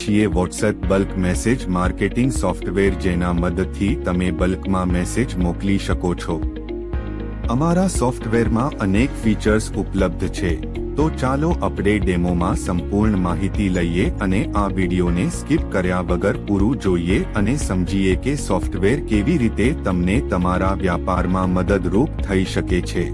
છીએ WhatsApp bulk message marketing software, જેના મદદથી તમે બલ્કમાં મેસેજ મોકલી શકો છો. અમારા સોફ્ટવેરમાં અનેક ફીચર્સ ઉપલબ્ધ છે, તો ચાલો આપણે ડેમોમાં સંપૂર્ણ માહિતી લઈએ અને આ વિડીયોને સ્કીપ કર્યા વગર પૂરું જોઈએ અને સમજીએ કે સોફ્ટવેર કેવી રીતે તમને તમારા વ્યાપારમાં મદદરૂપ થઈ શકે છે.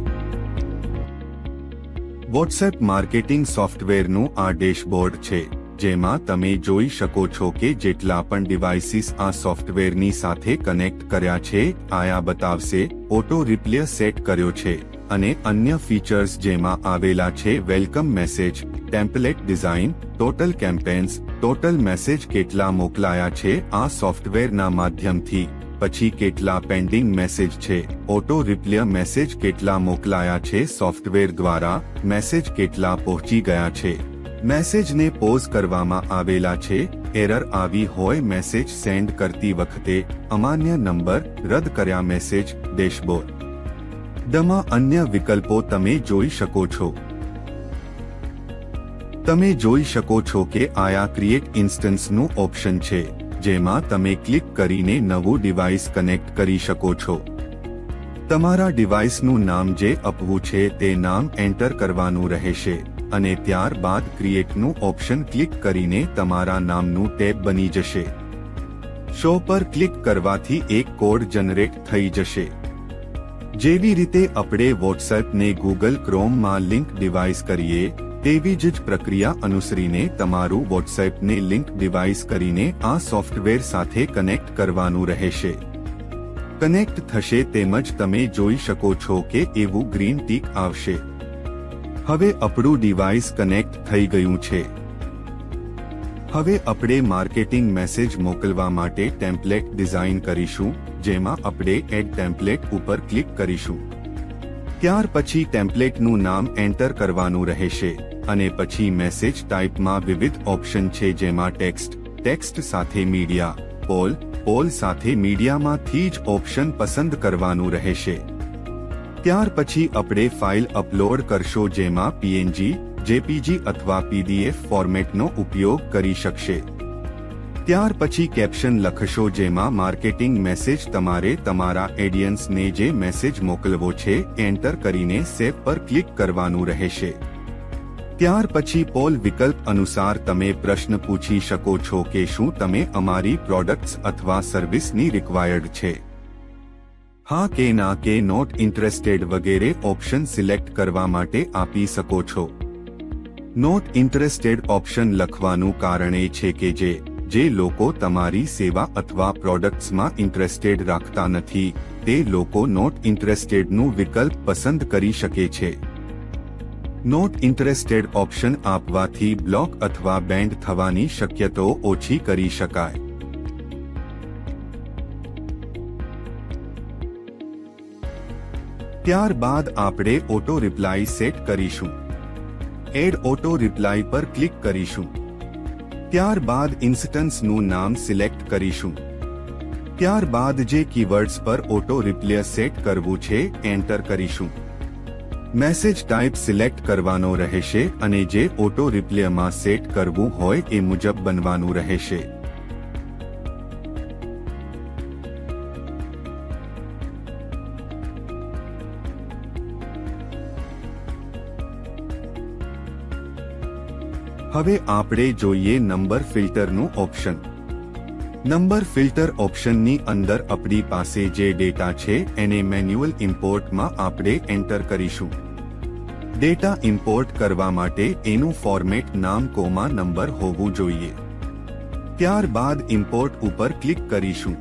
વોટ્સએપ માર્કેટિંગ સોફ્ટવેરનું આ ડેશબોર્ડ છે, જેમાં તમે જોઈ શકો છો કે જેટલા પણ ડિવાઇસીસ આ સોફ્ટવેરની સાથે કનેક્ટ કર્યા છે આયા બતાવશે. ઓટો રિપ્લે સેટ કર્યો છે અને અન્ય ફીચર્સ જેમાં આવેલા છે welcome message, template design, total campaigns, total message કેટલા મોકલાયા છે આ સોફ્ટવેરના માધ્યમથી, પછી કેટલા પેન્ડિંગ મેસેજ છે, ઓટો રિપ્લે મેસેજ કેટલા મોકલાયા છે સોફ્ટવેર દ્વારા, મેસેજ કેટલા પહોંચી ગયા છે, મેસેજને પોઝ કરવામાં આવેલા છે, એરર આવી હોય મેસેજ સેન્ડ કરતી વખતે, અમાન્ય નંબર, રદ કર્યા મેસેજ. ડેશબોર્ડ દમાં અન્ય વિકલ્પો તમે જોઈ શકો છો. તમે જોઈ શકો છો કે આયા ક્રિએટ ઇન્સ્ટન્સનું ઓપ્શન છે, જેમાં તમે ક્લિક કરીને નવું ડિવાઇસ કનેક્ટ કરી શકો છો. તમારા ડિવાઇસનું નામ જે આપવું છે તે નામ એન્ટર કરવાનું રહેશે અને ત્યારબાદ ક્રિએટનું ઓપ્શન ક્લિક કરીને તમારા નામનું ટેબ બની જશે. શો પર ક્લિક કરવાથી એક કોડ જનરેટ થઈ જશે. જેવી રીતે આપણે વોટ્સએપને ગૂગલ ક્રોમમાં લિંક ડિવાઇસ કરીએ, તેવી જ પ્રક્રિયા અનુસરીને તમારું વોટ્સએપને લિંક ડિવાઇસ કરીને આ સોફ્ટવેર સાથે કનેક્ટ કરવાનું રહેશે. કનેક્ટ થશે તેમજ તમે જોઈ શકો છો કે એવું ગ્રીન ટીક આવશે. હવે આપણું ડિવાઇસ કનેક્ટ થઈ ગયું છે. હવે આપણે માર્કેટિંગ મેસેજ મોકલવા માટે ટેમ્પલેટ ડિઝાઇન કરીશું, જેમાં આપણે એડ ટેમ્પલેટ ઉપર ક્લિક કરીશું. ત્યાર પછી ટેમ્પલેટનું નામ એન્ટર કરવાનું રહેશે અને પછી મેસેજ ટાઈપમાં વિવિધ ઓપ્શન છે, જેમાં ટેક્સ્ટ સાથે મીડિયા, પોલ સાથે મીડિયામાંથી જ ઓપ્શન પસંદ કરવાનું રહેશે. ત્યાર પછી આપણે ફાઇલ અપલોડ કરશો, જેમાં PNG, JPG અથવા PDF ફોર્મેટનો ઉપયોગ કરી શકશે. ત્યાર પછી કેપ્શન લખશો, જેમાં માર્કેટિંગ મેસેજ તમારે તમારા ઓડિયન્સને જે મેસેજ મોકલવો છે એન્ટર કરીને સેવ પર ક્લિક કરવાનું રહેશે. ત્યાર પછી પોલ વિકલ્પ અનુસાર તમે પ્રશ્ન પૂછી શકો છો કે શું તમે અમારી પ્રોડક્ટ્સ અથવા સર્વિસની રિક્વાયર્ડ છે, હા કે ના, કે નોટ ઇન્ટરેસ્ટેડ વગેરે ઓપ્શન સિલેક્ટ કરવા માટે આપી શકો છો. નોટ ઇન્ટરેસ્ટેડ ઓપ્શન લખવાનું કારણ એ છે કે જે લોકો તમારી સેવા અથવા પ્રોડક્ટ્સમાં ઇન્ટરેસ્ટેડ રાખતા નથી, તે લોકો નોટ ઇન્ટરેસ્ટેડનું વિકલ્પ પસંદ કરી શકે છે. નોટ ઇન્ટરેસ્ટેડ ઓપ્શન આપવાથી બ્લોક અથવા બેન્ડ થવાની શક્યતાઓ ઓછી કરી શકાય. ત્યારબાદ આપણે ઓટો રિપ્લાય સેટ કરીશું. એડ ઓટો રિપ્લાય પર ક્લિક કરીશું. ત્યારબાદ ઇન્સ્ટન્સનું નામ સિલેક્ટ કરીશું. ત્યારબાદ જે કીવર્ડ્સ પર ઓટો રિપ્લે સેટ કરવું છે એન્ટર કરીશું. મેસેજ ટાઈપ સિલેક્ટ કરવાનો રહેશે અને જે ઓટો રિપ્લેમાં સેટ કરવું હોય એ મુજબ બનવાનું રહેશે. હવે આપણે જોઈએ નંબર ફિલ્ટરનું ઓપ્શન. નંબર ફિલ્ટર ઓપ્શનની અંદર આપણી પાસે જે ડેટા છે એને મેન્યુઅલ ઇમ્પોર્ટમાં આપણે એન્ટર કરીશું. ડેટા ઇમ્પોર્ટ કરવા માટે એનું ફોર્મેટ નામ કોમા નંબર હોવું જોઈએ. ત્યારબાદ ઇમ્પોર્ટ ઉપર ક્લિક કરીશું.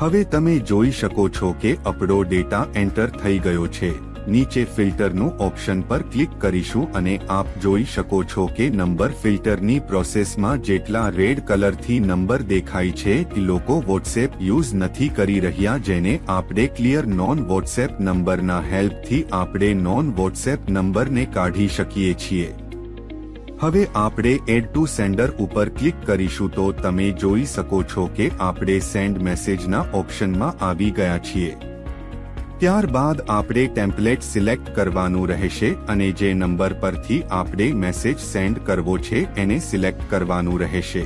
હવે તમે જોઈ શકો છો કે આપણો ડેટા એન્ટર થઈ ગયો છે. નીચે ફિલ્ટરનું ઓપ્શન પર ક્લિક કરીશું અને આપ જોઈ શકો છો કે નંબર ફિલ્ટરની પ્રોસેસમાં જેટલા રેડ કલરથી નંબર દેખાય છે કે લોકો વોટ્સએપ યુઝ નથી કરી રહ્યા, જેને આપણે ક્લિયર નોન વોટ્સએપ નંબરના હેલ્પથી આપણે નોન વોટ્સએપ નંબરને કાઢી શકીએ છીએ. હવે આપણે એડ ટુ સેન્ડર ઉપર ક્લિક કરીશું તો તમે જોઈ શકો છો કે આપણે સેન્ડ મેસેજના ઓપ્શનમાં આવી ગયા છીએ. ત્યારબાદ આપણે ટેમ્પલેટ સિલેક્ટ કરવાનું રહેશે અને જે નંબર પરથી આપણે મેસેજ સેન્ડ કરવો છે એને સિલેક્ટ કરવાનું રહેશે.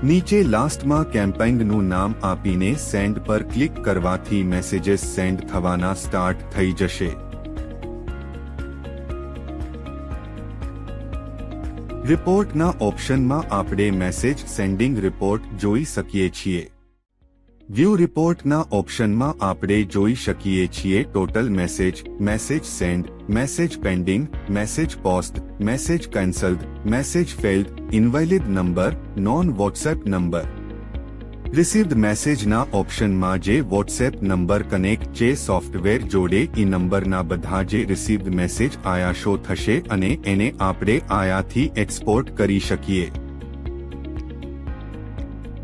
નીચે લાસ્ટમાં કેમ્પેઇનનું નામ આપીને સેન્ડ પર ક્લિક કરવાથી મેસેજીસ સેન્ડ થવાના સ્ટાર્ટ થઈ જશે. રિપોર્ટના ઓપ્શનમાં આપણે મેસેજ સેન્ડિંગ રિપોર્ટ જોઈ શકીએ છીએ. વ્યૂ રિપોર્ટના ઓપ્શનમાં આપણે જોઈ શકીએ છીએ total message, message send, message pending, message post, message cancelled, message failed, invalid number, non WhatsApp number. Received મેસેજના ઓપ્શનમાં જે વોટ્સએપ નંબર કનેક્ટ જે સોફ્ટવેર જોડે એ નંબરના બધા જે રિસીવ્ડ મેસેજ આયા શો થશે અને એને આપણે આયાથી એક્સપોર્ટ કરી શકીએ.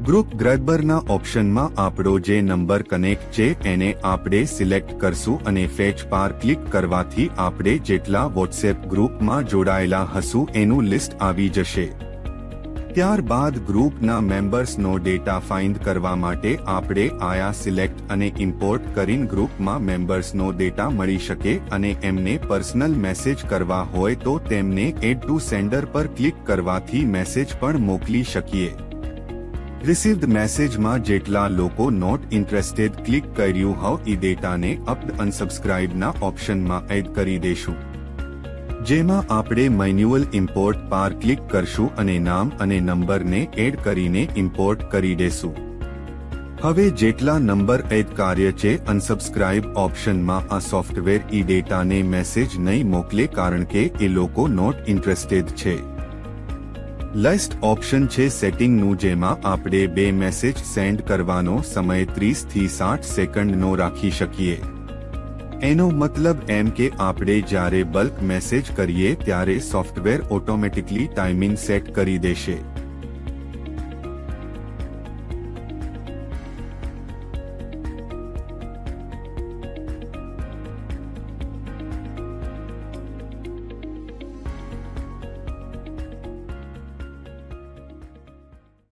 ગ્રુપ ગ્રેબરના ઓપ્શનમાં આપણો જે નંબર કનેક્ટ છે એને આપણે સિલેક્ટ કરશું અને ફેચ પર ક્લિક કરવાથી આપણે જેટલા વોટ્સએપ ગ્રુપમાં જોડાયેલા હશું એનું લિસ્ટ આવી જશે. ત્યારબાદ ગ્રુપના મેમ્બર્સનો ડેટા ફાઇન્ડ કરવા માટે આપણે આયા સિલેક્ટ અને ઇમ્પોર્ટ કરીને ગ્રુપમાં મેમ્બર્સનો ડેટા મળી શકે અને એમને પર્સનલ મેસેજ કરવા હોય તો તેમને એડ ટુ સેન્ડર પર ક્લિક કરવાથી મેસેજ પણ મોકલી શકીએ. રિસીવ્ડ મેસેજમાં જેટલા લોકો નોટ ઇન્ટરેસ્ટેડ ક્લિક કર્યું હોય એ ડેટાને અપડ અનસબસ્ક્રાઇબના ઓપ્શનમાં એડ કરી દેશું. જેમાં આપણે મેન્યુઅલ ઇમ્પોર્ટ પર ક્લિક કરશું અને નામ અને નંબરને એડ કરીને ઇમ્પોર્ટ કરી દેશું. હવે જેટલા નંબર એડ કાર્ય છે અનસબસ્ક્રાઇબ ઓપ્શનમાં આ સોફ્ટવેર એ ડેટાને મેસેજ નહીં મોકલે કારણ કે એ લોકો નોટ ઇન્ટરેસ્ટેડ છે. લાસ્ટ ઓપ્શન છે સેટિંગનું જેમાં આપણે બે મેસેજ સેન્ડ કરવાનો સમય 30 થી 60 સેકન્ડનો રાખી શકીએ. એનો મતલબ એમ કે આપણે જ્યારે બલ્ક મેસેજ કરીએ ત્યારે સોફ્ટવેર ઓટોમેટિકલી ટાઈમિંગ સેટ કરી દેશે.